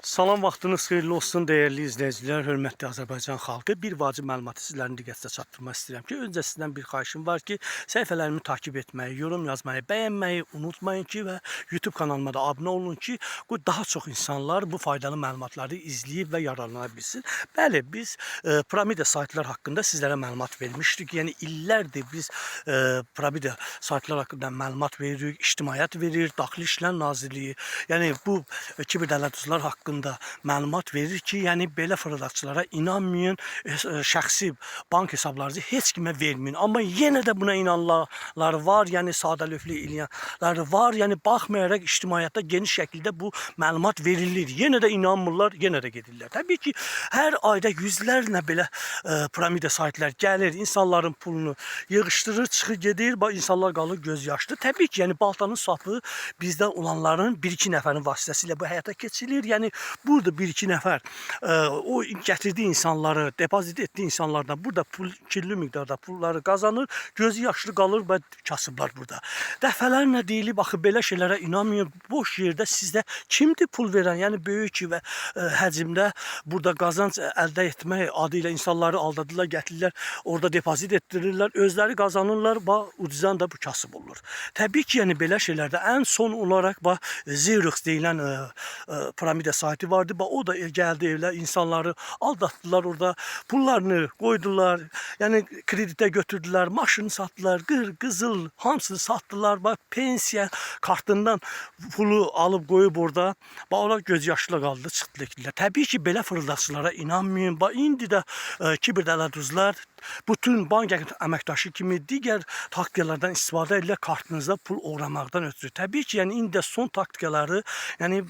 Salam, vaxtınız xeyirli olsun değerli izleyiciler, hörmətli Azərbaycan xalqı. Bir vacib məlumatı sizlərin diqqətinizə çatdırmaq istəyirəm ki, öncə sizdən bir xahişim var ki, səhifələrimi takip etməyi, yorum yazmayı, bəyənməyi unutmayın ki və YouTube kanalıma da abunə olun ki, daha çox insanlar bu faydalı məlumatları izləyib və yararlana bilsin. Bəli, biz piramida saytlar haqqında sizlərə məlumat vermişdik. Yəni illərdir biz piramida saytlar haqqında məlumat veririk, ictimaiyyət verir, Daxili İşlər Nazirliyi, yəni bu kiberdələduzlar haqqında məlumat verir ki, yəni belə fırıldaqçılara inanmayın, şəxsi bank hesablarınızı heç kimə verməyin. Amma yenə də buna inananlar var, yəni sadəlövhlük eləyənlər var, yəni baxmayaraq ictimaiyyətdə geniş şəkildə bu məlumat verilir. Yenə də inanmırlar, yenə də gedirlər. Təbii ki, hər ayda yüzlərlə belə piramida saytlar gəlir, insanların pulunu yığışdırır, çıxır gedir, insanlar qalır göz yaşlı. Təbii ki, yəni baltanın sapı bizdə olanların bir-iki nəfərin vasitəsilə bu həyata keçirilir. Yəni burada bir-iki nəfər o gətirdiyi insanları, depozit etdiyi insanlardan burada kirli miqdarda pulları qazanır, gözü yaşlı qalır və kasıblar burada. Dəfələrlə deyilib, axı belə şeylərə inanmayın, boş yerdə sizdə kimdir pul verən? Yəni böyük və həcmdə burada qazanc əldə etmək adı ilə insanları aldadırlar, gətirirlər, orada depozit etdirirlər, özləri qazanırlar, ucuzdan da bu kasıb olur. Təbii ki, yəni belə şeylərdə ən son olaraq Xerox deyilən piramida sayti vardı. O da gəldi evlə, insanları aldatdılar orada, pullarını qoydular, yəni kreditə götürdülər, maşını satdılar, qızıl hamısını satdılar, pensiya kartından pulu alıb qoyub orada, onlar göz yaşlı qaldı, çıxdılar. Təbii ki, belə fırıldaqçılara inanmayın. İndi də kiberdələduzlar bütün bank əməkdaşı kimi digər taktikalardan istifadə edirlər kartınızda pul oğramaqdan ötürü. Təbii ki, yəni indi də son taktikaları, yəni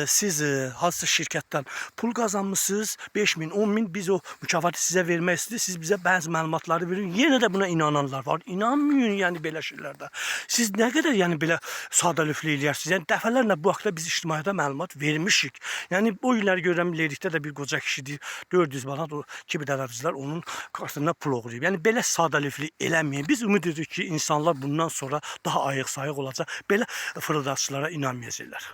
siz hansısa şirkətdən pul qazanmışsınız, 5.000, 10.000, biz o mükafatı sizə vermək istəyir, siz bizə bəzi məlumatları verin. Yenə də buna inananlar var. İnanmayın yəni belə şeylərdə. Siz nə qədər yəni belə sadəlövhlük eləyirsiniz? Yəni dəfələrlə bu haqda biz ictimaiyyətə məlumat vermişik. Yəni o illər görürəm Lerikdə də bir qoca kişidir, 400 manat o kiberdələduzlar onun kartından pul oğurlayıb. Yəni belə sadəlövhlük eləməyin. Biz ümid edirik ki, insanlar bundan sonra daha ayıq-sayıq olacaq. Belə fırıldaqçılara inanmayacaqlar.